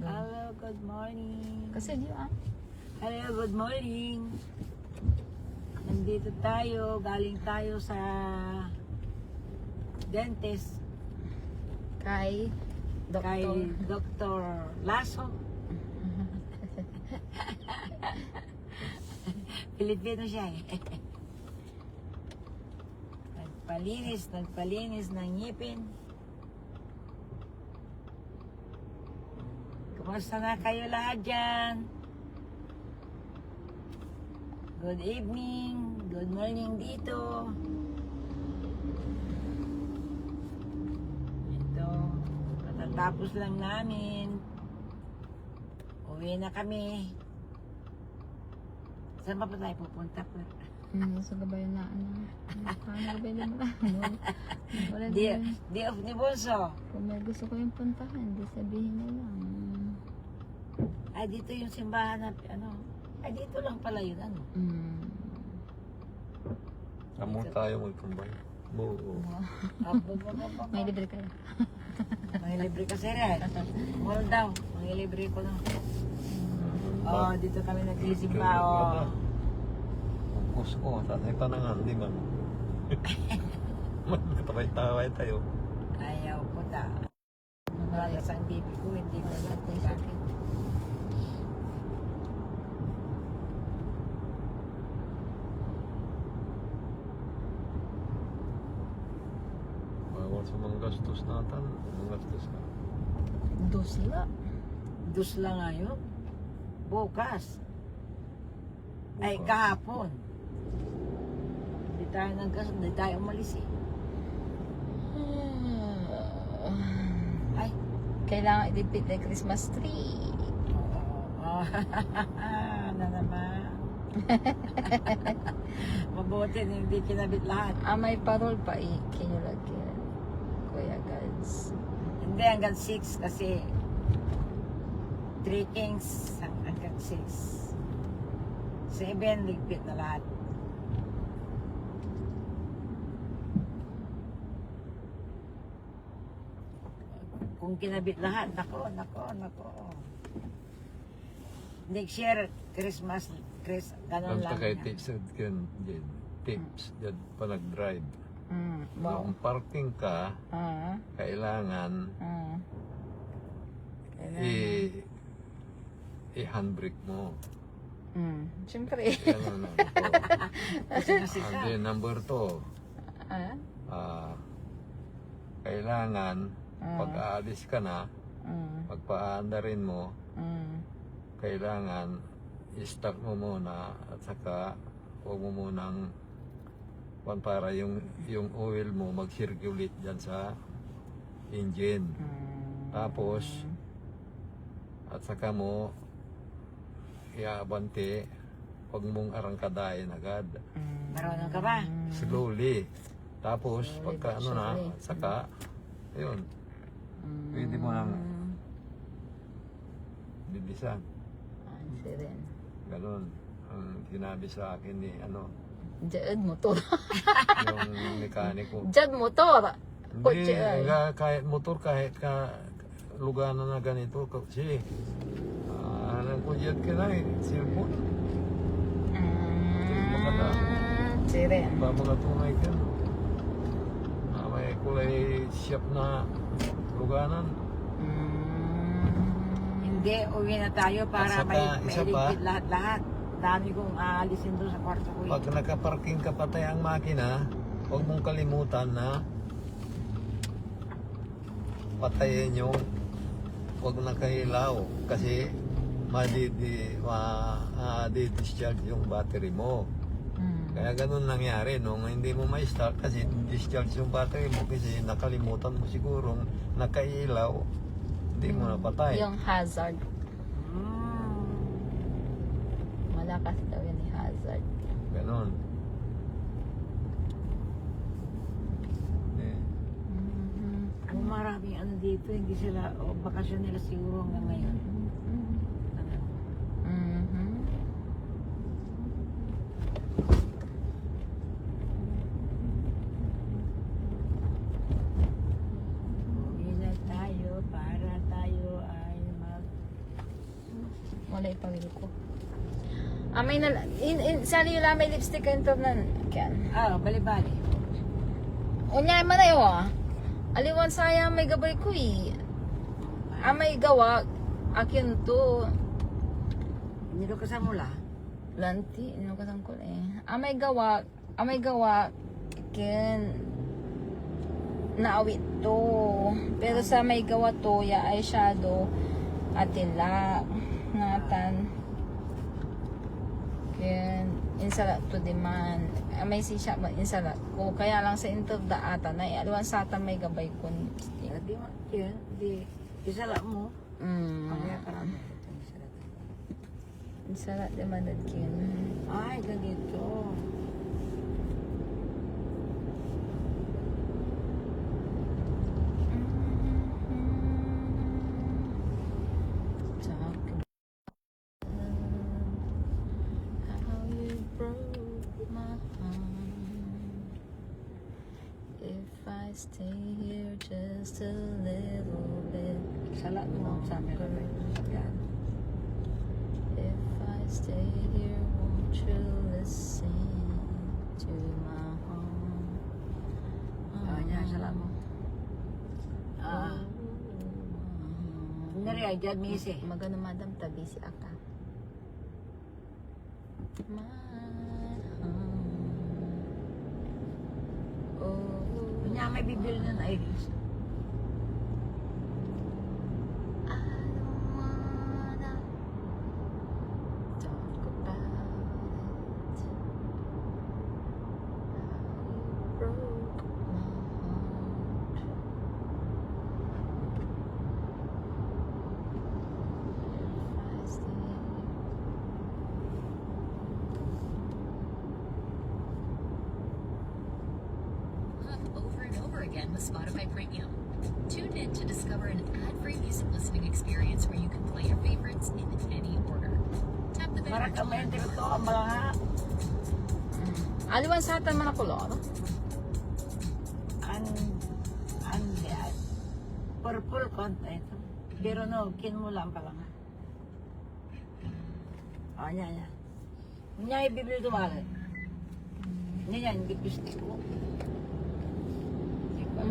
Hello, good morning. Kasi di ah. Hello, good morning. Nandito tayo, galing tayo sa dentist Kay kay Doktor. Dr. Lasso. Pilipino siya eh. Nagpalinis ng ngipin. Kumusta na kayo lahat dyan? Good evening, good morning dito. Ito, katatapos lang namin. Uwi na kami. Saan ba tayo pupunta po? Sa gabayan na ano. Paano gabayan na wala Day din. off ni Bonso. Kung may gusto ko yung puntahan, di sabihin na lang. Ay, dito yung simbahan na, ano. Ay, dito lang pala yun, ano. Amo tayo magtumbay. Oo. May libre kayo. May libre ka, sir, eh. Mall daw. May libre ko na. Oh, dito kami nagsisimba, oh. Ang gusto ko, sanay panangan, di ba? Magkataway-taway tayo. Ayaw ko ta. Wala sa bibi ko, hindi ko na sakit. Bawal sa mga gastos natin. Mga gastos na. Dosla. Dus lang ngayon. Bukas. Ay, Bukas. kahapon. Hindi tayo naggas, hindi tayo umalis eh. Ay, Kailangan idipit na Christmas tree. oo. Ano naman. Mabuti na hindi kinabit lahat. May parol pa kinulagyan. Kuya Gads. Hindi hanggang 6 kasi 3 kings hanggang 6. 7 ligpit na lahat. Kung kinabit lahat, nako. Next year, Christmas, ganun Kanta lang. kay tips dyan. Tips dyan pa nag-drive. Wow. Kung parking ka, kailangan i-handbrake mo. Siyempre. Yan ang number Kasi nasika. And then number 2, kailangan pag aalis ka na, pagpaandarin mo, kailangan i-start mo muna at saka huwag mo munang para yung oil mo mag-circulate dyan sa engine. Tapos at saka mo iaabante, huwag mong arangkadain agad. Marunong ka ba? Slowly. Tapos Slowly pagka but ano na, surely. saka yun. Pwede mo nang bibisan. Siren. Ganon ang sinabi sa akin ni Jad motor. yung mekaniko. Jad motor. Hindi, Kotse ay. kahit motor, kahit ka lugar na ganito, kasi alam ko dyan ka na cellphone. Maganda. Siren. Mga tunay ka. May kulay siyap na luganan. Hindi, uwi na tayo para At saka, may isa pa. ligpit lahat-lahat. Dami kong aalisin doon sa kwarto ko. Pag nakaparking ka patay ang makina, huwag mong kalimutan na patayin yung huwag nakahilaw kasi ma-discharge yung battery mo. Kaya ganun nangyari nung hindi mo ma-start kasi discharge yung battery mo kasi nakalimutan mo sigurong nakailaw, hindi mo napatay. Yung hazard. Malakas daw yan ni hazard. Ganon. Ang maraming ano dito, hindi sila, bakasyon nila siguro hanggang ngayon. Ano? Uwi na tayo para tayo ay Wala ipawil ko. May sali yung may lipstick kayo ito na kyan. Bali-bali. Unya man na yun aliwan saya may gabay ko eh. May gawa akin to. Nilo ka sa mula. Lanti, ano ka tangkol eh. May gawa akin naawit to. Pero sa may gawa to, ya eyeshadow atila ngatan. Ken insalat to demand. May siya insalat ko. Kaya lang sa interdata na alwan sa ata may gabay ko. Di mo, yun, isala mo. Kaya karami. Insalat demand kin. Ay, ganito. Stay here just a little bit. Salat mo sa amin. If I stay here, won't you listen to my heart? Yan, salat mo. Nari, dyan, misi. Magano madam tabi si Aka. My heart. Oh. Kanya may bibili ng Iris. I don't wanna talk about it. How you broke my heart. If I stay over and over again with Spotify Premium. Tune in to discover an ad-free music listening experience where you can play your favorites in any order. Tap the banner to learn Marakamente more. ko ang mga aliwan sa atan man kolor. purple content. Pero no, kinmulan pa lang. Yan. Kanya ibibili tumalan. Yan, lipstick ko.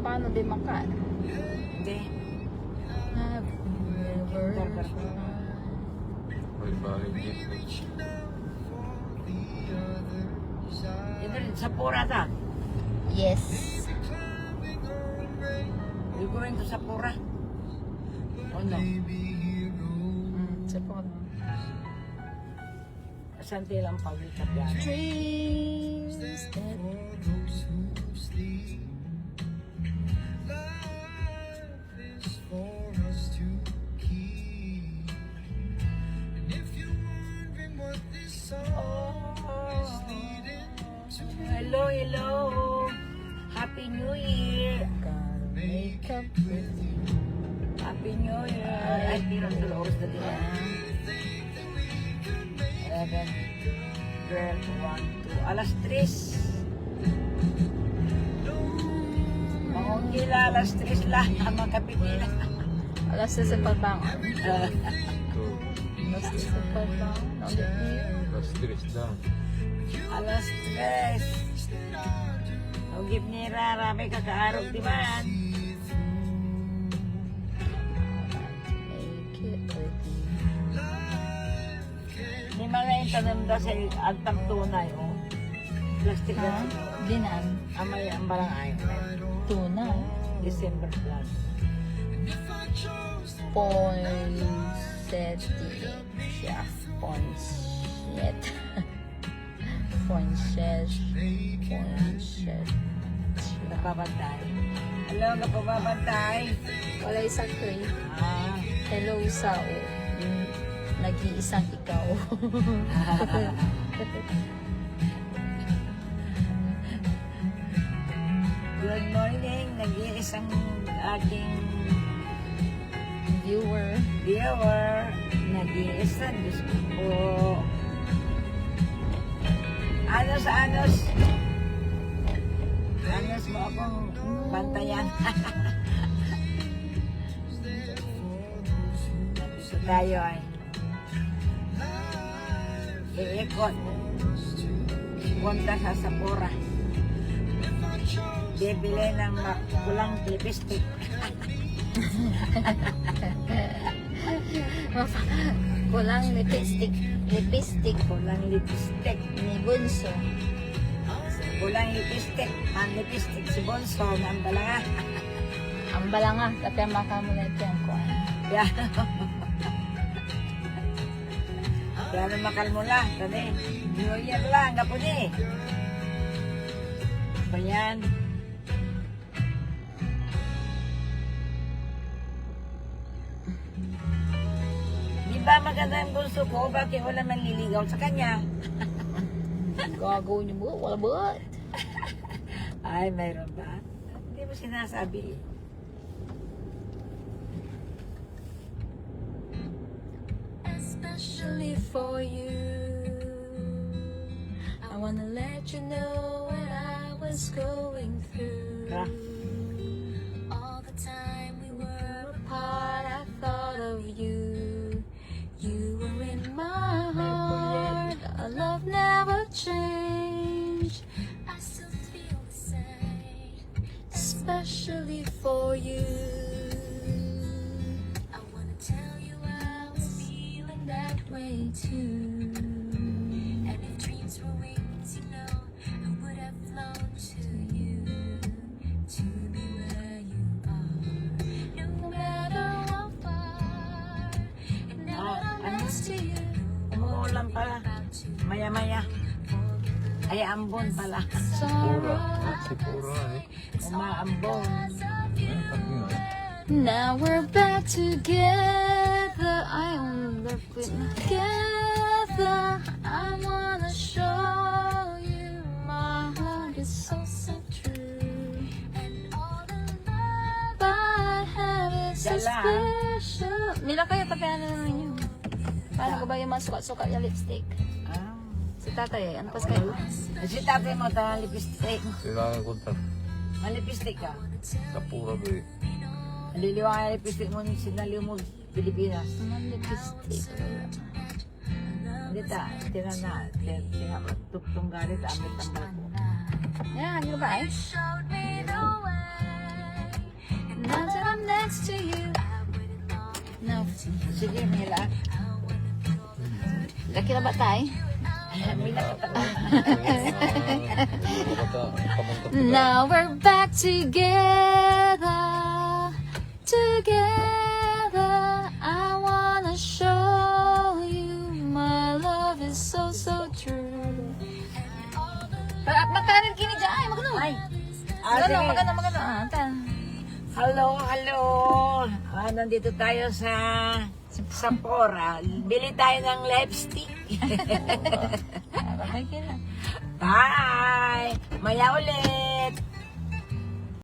Paano di makan? Hindi. Have never Bali-bali gift. Ito rin, sa pura ta. Yes. We're going to Sapura. O no? Sa po. Sante lang pag-ikap yan. Dreams that Hello. Happy New Year. gotta make up with you. Happy New Year. Ay, tirang sa oras na din. 11, 12, 1, 2. Alas 3. Mangungkila, alas 3 lang. Ang kapitila. Alas sa pagbangon. Ito. Alas sa pagbangon. Ulit niyo. Plus 3 na. Alas 3. Nugip ni Rara, may kakaarog di man. Make it with you. Di man na yung tananda sa agtang tunay, oh. Plastic Ha? na. Dinan. Amay ang barang ayaw. Tuna. December plan. Poinsettia. Siya. Poinset. Poinset. Poinset. Napabantay. Hello, napabantay. Wala isang kray. Ah. Hello sa o. Nag-iisang ikaw. Good morning. Nag-iisang aking Viewer. viewer. Nag-iisang Diyos ko po. Anos. Anos mo akong bantayan. So tayo ay iikot. Punta sa Sephora. Bibili ng kulang lipstick. Kulang lipstick. Lipstick. Kulang lipstick. Ni Bunso. Kulang lipstick. Ang lipstick si Bonso. Ang balanga. Ang balanga. Tapi ang makamula ito ang kuwan. Yan. Kaya na makalmula. Tadi. New Year lang. Kapon eh. Pa yan. Di ba maganda ang bunso ko? Bakit wala manliligaw sa kanya? Gago niyo mo. Wala ba? Ay, mayroon ba? Hindi mo sinasabi eh. Especially for you, I wanna let you know what I was going through. Ha? All the time we were apart, I thought of you. You were in my heart. Our love never changed. I still feel the same, especially for you. I wanna tell you I was feeling that way too. And if dreams were wings, you know, I would have flown to you to be where you are. No matter how far, and now I'm next to you. Umuulan pala. Maya-maya. Ay, ambon pala. Pura. Si Pura eh. Umaambon. Now we're back together. I am left with together. I wanna show you my heart is so true. And all the love I have is so Dala. special. Mila kayo, tapihan na naman yun. Paano ko ba yung mga sukat-sukat yung lipstick? Ah. Si tatay, ano pas kayo? Si tatay mo ito, lipstick. Kailangan ko ta. Malipistik ka. Sa Pura ba eh. Maliliwa ang lipstick mo sinaliw mo Pilipinas. Mga lipstick. Hindi ta, tuktong galit, amit ang balat mo. Yan, yun ba eh? Now that I'm next to you. Now, Sige, Mila. laki na ba tayo? Mila ka Now we're back together. Together. I wanna show you my love is so true. Magkaroon kini dyan. Ay, magano. Ay. Magano. Hello. Nandito tayo sa Sephora. Bili tayo ng lipstick. Okay, kailan? Bye! Maya ulit!